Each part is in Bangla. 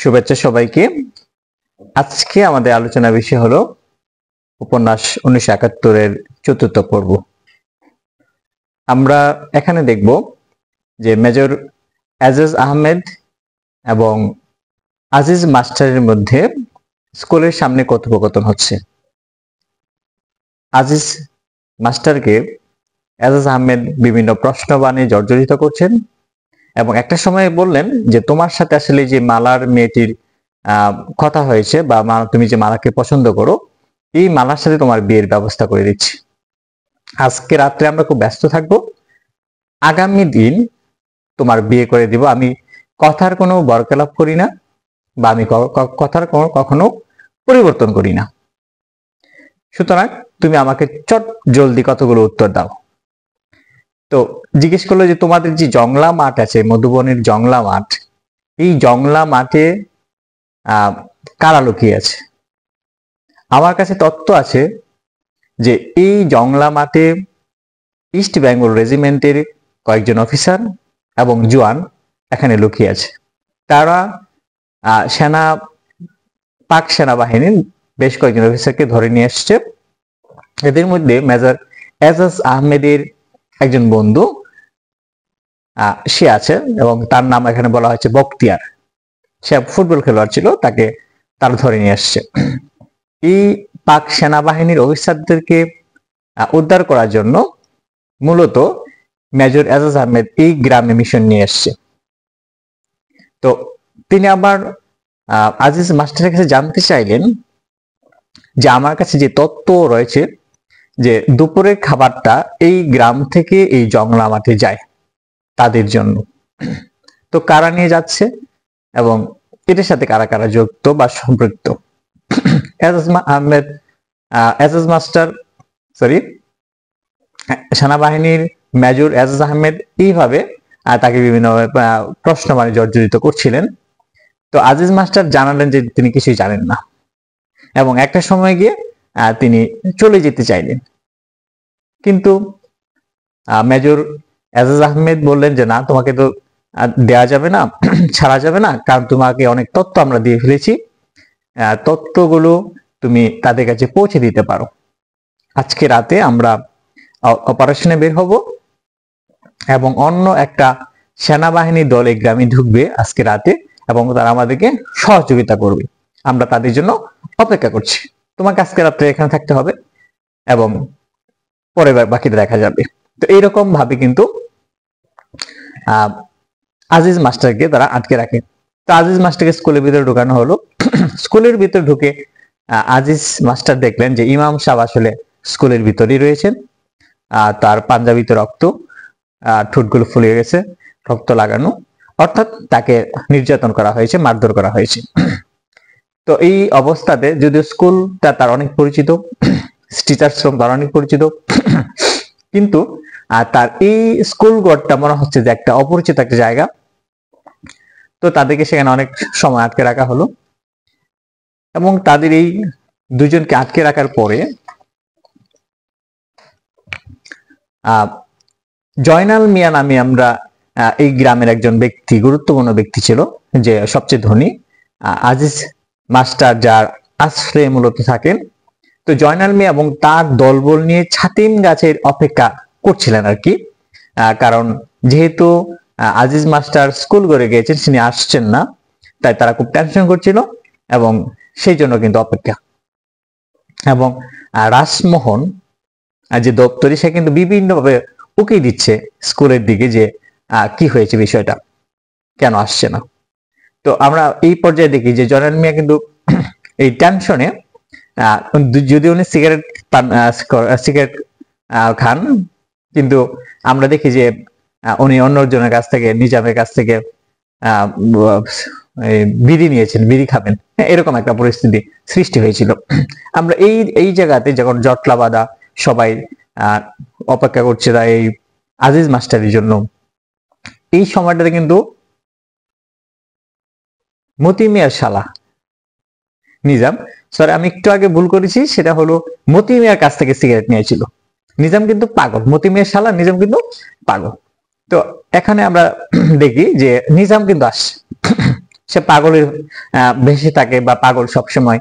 শুভেচ্ছা সবাইকে। আজকে আমাদের আলোচনা বিষয় হলো উপন্যাস 1971-এর চতুর্থ পর্ব। আমরা এখানে দেখব যে মেজর এজাজ আহমেদ এবং আজিজ মাস্টারের মধ্যে স্কুলের সামনে কথোপকথন হচ্ছে। আজিজ মাস্টারকে এজাজ আহমেদ বিভিন্ন প্রশ্ন বানিয়ে জর্জরিত করছেন এবং একটা সময় বললেন যে তোমার সাথে আসলে যে মালার মেয়েটির কথা হয়েছে বা তুমি যে মালাকে পছন্দ করো, এই মালার সাথে তোমার বিয়ের ব্যবস্থা করে দিচ্ছি। আজকে রাত্রে আমরা খুব ব্যস্ত থাকবো, আগামী দিন তোমার বিয়ে করে দিব। আমি কথার কোনো বরকলাপ করি না বা আমি কথার কখনো পরিবর্তন করি না, সুতরাং তুমি আমাকে চট জলদি কতগুলো উত্তর দাও। তো জিজ্ঞেস করলো যে তোমাদের যে জংলা মাঠ আছে, মধুবনের জংলা মাঠ, এই জংলা মাঠে কারা লুকিয়ে আছে? আমার কাছে তথ্য আছে যে এই জংলা মাঠে ইস্ট বেঙ্গল রেজিমেন্টের কয়েকজন অফিসার এবং জওয়ান এখানে লুকিয়ে আছে। তারা পাক সেনাবাহিনীর বেশ কয়েকজন অফিসারকে ধরে নিয়ে এসছে। এদের মধ্যে মেজর এজাজ আহমেদের একজন বন্ধু সে আছে এবং তার নাম এখানে বলা হয়েছে বখতিয়ার। সে ফুটবল খেলোয়াড় ছিল, তারা ধরে নিয়ে আসছে। এই পাক সেনাবাহিনীর অফিসারদেরকে উদ্ধার করার জন্য মূলত মেজর এজাজ আহমেদ এই গ্রামে মিশন নিয়ে এসছে। তো তিনি আবার আজিজ মাস্টারের কাছে জানতে চাইলেন যে আমার কাছে যে তথ্য রয়েছে যে দুপুরের খাবারটা এই গ্রাম থেকে এই জংলা মাঠে যায় তাদের জন্য, তো কারা নিয়ে যাচ্ছে এবং এটার সাথে কারা কারা যুক্ত বা সম্পৃক্ত। সেনাবাহিনীর মেজর এজাজ আহমেদ এইভাবে তাকে বিভিন্ন প্রশ্ন জর্জরিত করছিলেন। তো আজিজ মাস্টার জানালেন যে তিনি কিছুই জানেন না এবং একটা সময় গিয়ে তিনি চলে যেতে চাইলেন, কিন্তু মেজর এজাজ আহমেদ বললেন যে না, তোমাকে তো দেয়া যাবে না, ছাড়া যাবে না, কারণ তোমাকে অনেক তথ্য আমরা দিয়ে ফেলেছি, তথ্যগুলো তুমি তাদের কাছে পৌঁছে দিতে পারো। আজকে রাতে আমরা অপারেশনে বের হব এবং অন্য একটা সেনাবাহিনী দল এই গ্রামে ঢুকবে আজকে রাতে এবং তারা আমাদেরকে সহযোগিতা করবে। আমরা তাদের জন্য অপেক্ষা করছি, তোমাকে আজকে রাত্রে এখানে থাকতে হবে এবং পরে বাকিটা দেখা যাবে। তো এইরকম ভাবে কিন্তু আজিজ মাস্টারকে তারা আটকে রাখে। তো আজিজ মাস্টারকে স্কুলের ভিতরে ঢুকানো হলো। স্কুলের ভিতরে ঢুকে আজিজ মাস্টার দেখলেন যে ইমাম সাহেব আসলে স্কুলের ভিতরেই রয়েছেন। তার পাঞ্জাবিতে রক্ত, ঠোঁটগুলো ফুলে গেছে, রক্ত লাগানো, অর্থাৎ তাকে নির্যাতন করা হয়েছে, মারধর করা হয়েছে। তো এই অবস্থাতে যদিও স্কুলটা তার অনেক পরিচিত, টিচার শ্রম তার অনেক পরিচিত, কিন্তু তার এই স্কুল ঘরটা মনে হচ্ছে যে একটা অপরিচিত একটা জায়গা। তো তাদেরকে সেখানে অনেক সময় আটকে রাখা হলো এবং তাদের এই দুজনকে আটকে রাখার পরে জয়নাল মিয়া নামে আমরা এই গ্রামের একজন ব্যক্তি, গুরুত্বপূর্ণ ব্যক্তি ছিল, যে সবচেয়ে ধনী, আজিজ মাস্টার যার আশ্রয়ে মূলত থাকেন। তো জয়নাল মিয়া এবং তার দলবল নিয়ে ছাতিম গাছের অপেক্ষা করছিলেন আর কি, কারণ যেহেতু আজিজ মাস্টার স্কুল করে গিয়েছেন, তিনি আসছেন না, তাই তারা খুব টেনশন করছিল এবং সেই জন্য কিন্তু অপেক্ষা। এবং রাসমোহন যে দপ্তরি, সে কিন্তু বিভিন্নভাবে উকি দিচ্ছে স্কুলের দিকে যে কি হয়েছে, বিষয়টা কেন আসছে না। তো আমরা এই পর্যায়ে দেখি যে জয়নাল মিয়া কিন্তু এই টেনশনে, যদি উনি সিগারেট খান, কিন্তু আমরা দেখি যে উনি অন্যজনের কাছ থেকে, নিজামের কাছ থেকে বিড়ি নিয়েছেন, বিড়ি খাবেন, এরকম একটা পরিস্থিতি সৃষ্টি হয়েছিল। আমরা এই জায়গাতে যখন জটলা বাঁধা, সবাই অপেক্ষা করছে তাই এই আজিজ মাস্টারের জন্য, এই সময়টাতে কিন্তু মতি মিয়ার শালা নিজাম, আমি একটু আগে ভুল করেছি, সেটা হলো মতি মিয়ার কাছ থেকে সিগারেট নিয়েছিল। নিজাম কিন্তু পাগল, মতি মিয়ার শালা, নিজাম কিন্তু পাগল। তো এখানে আমরা দেখি যে নিজাম কিন্তু আসছে, সে পাগলের বেশি থাকে বা পাগল সবসময়,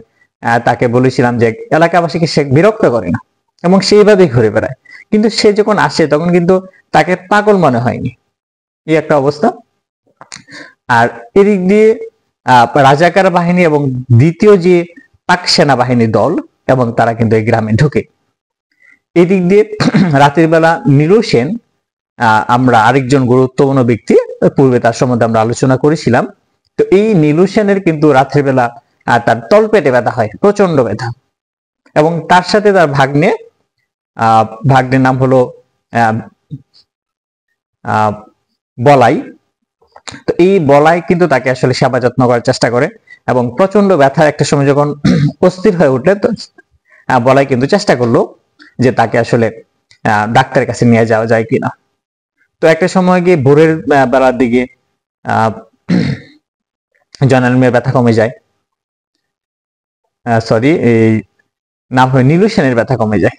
তাকে বলেছিলাম যে এলাকাবাসীকে সে বিরক্ত করে না এবং সেইভাবেই ঘুরে বেড়ায়, কিন্তু সে যখন আসে তখন কিন্তু তাকে পাগল মনে হয়নি, এই একটা অবস্থা। আর এদিক দিয়ে রাজাকার বাহিনী এবং দ্বিতীয় যে পাক সেনাবাহিনী দল এবং তারা কিন্তু এই গ্রামে ঢুকে। এদিক দিয়ে রাতের বেলা নীলু সেন, আমরা আরেকজন গুরুত্বপূর্ণ ব্যক্তি, পূর্বে তার সম্বন্ধে আমরা আলোচনা করেছিলাম। তো এই নীলু সেনের কিন্তু রাতের বেলা তার তলপেটে ব্যথা হয়, প্রচন্ড ব্যথা, এবং তার সাথে তার ভাগ্নের নাম হলো বলাই। তো এই বলাই কিন্তু তাকে আসলে সেবা যত্ন করার চেষ্টা করে এবং প্রচন্ড ব্যথার একটা সময় যখন অস্থির হয়ে উঠলে বলাই কিন্তু চেষ্টা করলো যে তাকে আসলে ডাক্তারের কাছে নিয়ে যাওয়া যায় কিনা। তো একটা সময় গিয়ে ভোরের বেলার দিকে জয়নাল মিয়ার ব্যথা কমে যায়, এই নাম হয় নীলু সেনের ব্যথা কমে যায়।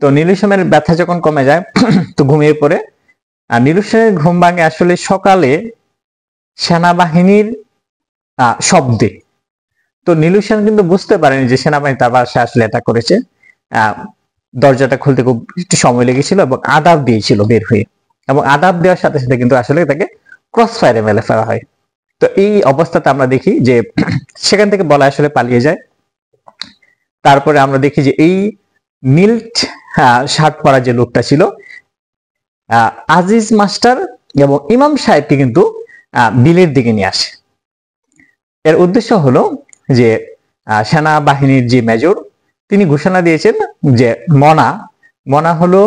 তো নীলু সেনের ব্যথা যখন কমে যায় তো ঘুমিয়ে পড়ে। আর নীলু সেনের ঘুম ভাঙে আসলে সকালে সেনাবাহিনীর শব্দে। তো নীলু সেন কিন্তু বুঝতে পারেনি যে সেনাবাহিনী তার বাসায় আসলে অ্যাটাক করেছে। দরজাটা খুলতে খুব একটু সময় লেগেছিল এবং আদাব দিয়েছিল বের হয়ে, এবং আদাব দেওয়ার সাথে সাথে কিন্তু আসলে তাকে ক্রস ফায়ারে মেরে ফেলা হয়। তো এই অবস্থাতে আমরা দেখি যে সেখান থেকে বলা আসলে পালিয়ে যায়। তারপরে আমরা দেখি যে এই নীল শার্ট পরা যে লোকটা ছিল আজিজ মাস্টার এবং ইমাম সাহেবকে কিন্তু বিলের দিকে নিয়ে আসে। এর উদ্দেশ্য হলো যে সেনাবাহিনীর যে মেজর তিনি ঘোষণা দিয়েছেন যে মনা হলো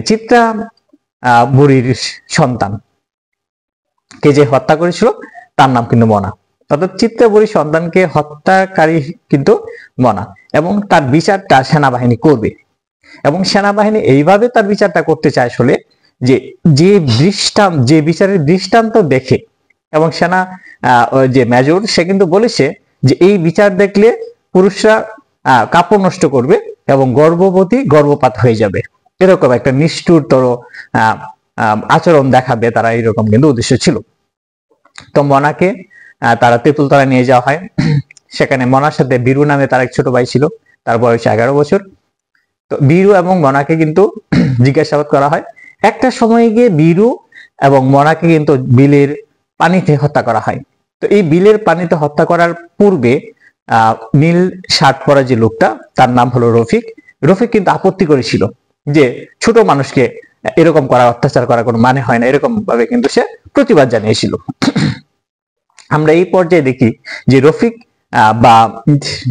চিত্রা বুড়ির সন্তান, কে যে হত্যা করেছিল তার নাম কিন্তু মনা, অর্থাৎ চিত্রা বুড়ির সন্তানকে হত্যাকারী কিন্তু মনা, এবং তার বিচারটা সেনাবাহিনী করবে। এবং সেনাবাহিনী এইভাবে তার বিচারটা করতে চায় আসলে যে বিচারের দৃষ্টান্ত দেখে, এবং সেনা যে মেজর সে কিন্তু বলেছে যে এই বিচার দেখলে পুরুষরা কাপড় নষ্ট করবে এবং গর্ভবতী গর্ভপাত হয়ে যাবে, এরকম একটা নিষ্ঠুরতর আচরণ দেখাবে তারা, এরকম কিন্তু উদ্দেশ্য ছিল। তো মনাকে তারা তেঁতুলতলায় নিয়ে যাওয়া হয়। সেখানে মনার সাথে বীরু নামে তার এক ছোট ভাই ছিল, তার বয়স 11 বছর। তো বীরু এবং মনাকে কিন্তু জিজ্ঞাসাবাদ করা হয়। একটা সময় গিয়ে বীরু এবং মনাকে কিন্তু বিলের পানিতে হত্যা করা হয়। তো এই বিলের পানিতে হত্যা করার পূর্বে নীল শার্ট পরা যে লোকটা, তার নাম হলো রফিক কিন্তু আপত্তি করেছিল যে ছোট মানুষকে এরকম করা, অত্যাচার করা কোনো মানে হয় না, এরকম ভাবে কিন্তু সে প্রতিবাদ জানিয়েছিল। আমরা এই পর্যায়ে দেখি যে রফিক বা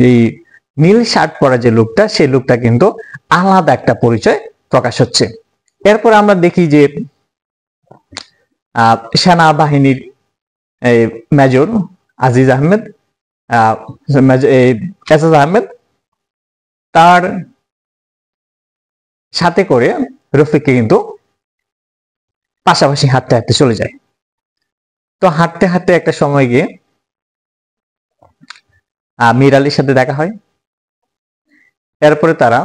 এই নীল শার্ট পরা যে লোকটা, সেই লোকটা কিন্তু আলাদা একটা পরিচয় প্রকাশ হচ্ছে। এরপর আমরা দেখি যে সেনাবাহিনীর মেজর আজিজ আহমেদ, এজাজ আহমেদ, তার সাথে করে রফিককে কিন্তু পাশাপাশি হাঁটতে হাঁটতে চলে যায়। তো হাঁটতে হাঁটতে একটা সময় গিয়ে মীর আলীর সাথে দেখা হয়। এরপরে তারা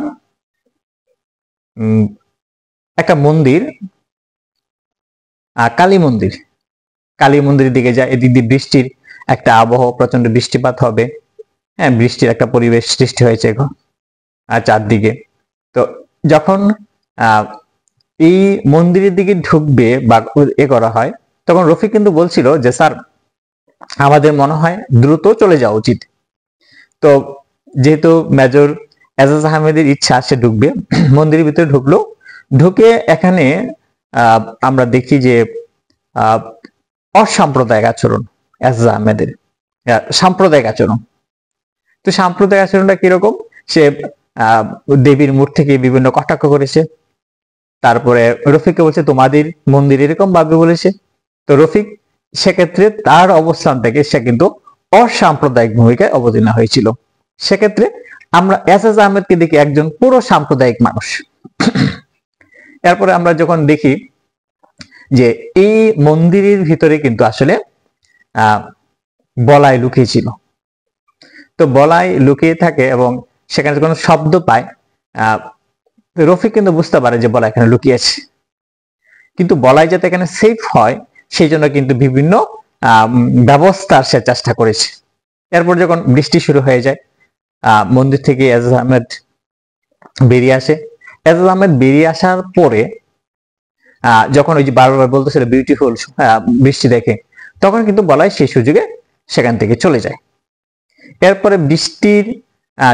একটা মন্দির, কালী মন্দিরের দিকে যায়। এদিক দিয়ে বৃষ্টির একটা আবহাওয়া, প্রচন্ড বৃষ্টিপাত হবে, হ্যাঁ, বৃষ্টির একটা পরিবেশ সৃষ্টি হয়েছে চারদিকে। তো যখন এই মন্দিরের দিকে ঢুকবে বা করা হয়, তখন রফিক কিন্তু বলছিল যে স্যার আমাদের মনে হয় দ্রুত চলে যাওয়া উচিত। তো যেহেতু মেজর এজাজ আহমেদের ইচ্ছা সে ঢুকবে, মন্দিরের ভিতরে ঢুকে এখানে আমরা দেখি যে অসাম্প্রদায়িক আচরণ, এজাজ আহমেদের সাম্প্রদায়িক আচরণ। তো সাম্প্রদায়িক আচরণটা কিরকম, সে দেবীর মূর্তিকে বিভিন্ন কটাক্ষ করেছে। তারপরে রফিককে বলছে তোমাদের মন্দির এরকম ভাবে বলেছে। তো রফিক সেক্ষেত্রে তার অবস্থান থেকে সে কিন্তু অসাম্প্রদায়িক ভূমিকায় অবতীর্ণ হয়েছিল। সেক্ষেত্রে আমরা এজাজ আহমেদকে দেখি একজন পুরো সাম্প্রদায়িক মানুষ। এরপরে আমরা যখন দেখি যে এই মন্দিরের ভিতরে কিন্তু আসলে বলাই লুকিয়ে ছিল। তো বলাই লুকিয়ে থাকে এবং সেখানে কোনো শব্দ পায়, রফিক কিন্তু বুঝতে পারে যে বলাই এখানে লুকিয়েছে। কিন্তু বলাই যাতে এখানে সেফ হয় সেই জন্য কিন্তু বিভিন্ন ব্যবস্থার সে চেষ্টা করেছে। এরপর যখন বৃষ্টি শুরু হয়ে যায়, মন্দির থেকে এজাজ আহমেদ বেরিয়ে আসে। এজাজ আহমেদ বেরিয়ে আসার পরে যখন ওই যে বারবার বলতেছিল বিউটিফুল বৃষ্টি দেখে, তখন কিন্তু বলাই সেই সুযোগে সেখান থেকে চলে যায়। এরপরে বৃষ্টির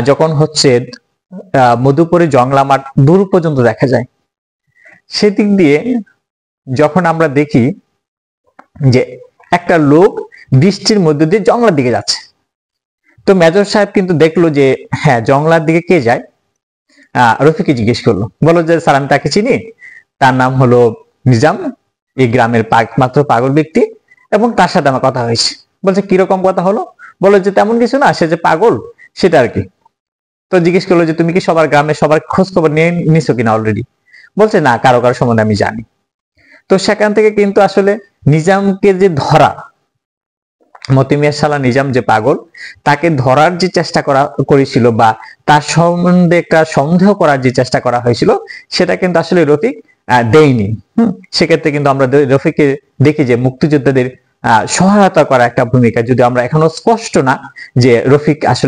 যখন হচ্ছে মধুপুরে জংলা মাঠ দূর পর্যন্ত দেখা যায়, সেদিক দিয়ে যখন আমরা দেখি যে একটা লোক বৃষ্টির মধ্যে দিয়ে জংলার দিকে যাচ্ছে, তো মেজর সাহেব কিন্তু দেখলো যে হ্যাঁ, জংলার দিকে কে যায়। রফিককে জিজ্ঞেস করলো, বলো যে স্যার আমি তাকে চিনি, তার নাম হলো নিজাম, এই গ্রামের মাত্র পাগল ব্যক্তি, এবং তার সাথে আমার কথা হয়েছে। বলছে কিরকম কথা হলো? বলো যে তেমন কিছু না, সে যে পাগল সেটা আর কি। তো জিজ্ঞেস করলো যে তুমি কি সবার গ্রামে সবার খোঁজ খবর নিয়ে নিছো কিনা অলরেডি? বলছে না, কারো কারো সম্বন্ধে আমি জানি। তো সেখান থেকে কিন্তু আসলে নিজামকে যে ধরা, মতিমিয়া শালা নিজাম যে পাগল, তাকে ধরার যে চেষ্টা করেছিল বা তার সম্বন্ধে একটা সন্দেহ করার যে চেষ্টা করা হয়েছিল, সেটা কিন্তু আসলে রফিক দেয়নি। সেক্ষেত্রে কিন্তু আমরা রফিককে দেখি যে মুক্তিযোদ্ধাদের সহায়তা করা একটা ভূমিকা, যদি আমরা এখনো স্পষ্ট না যে রফিক আসলে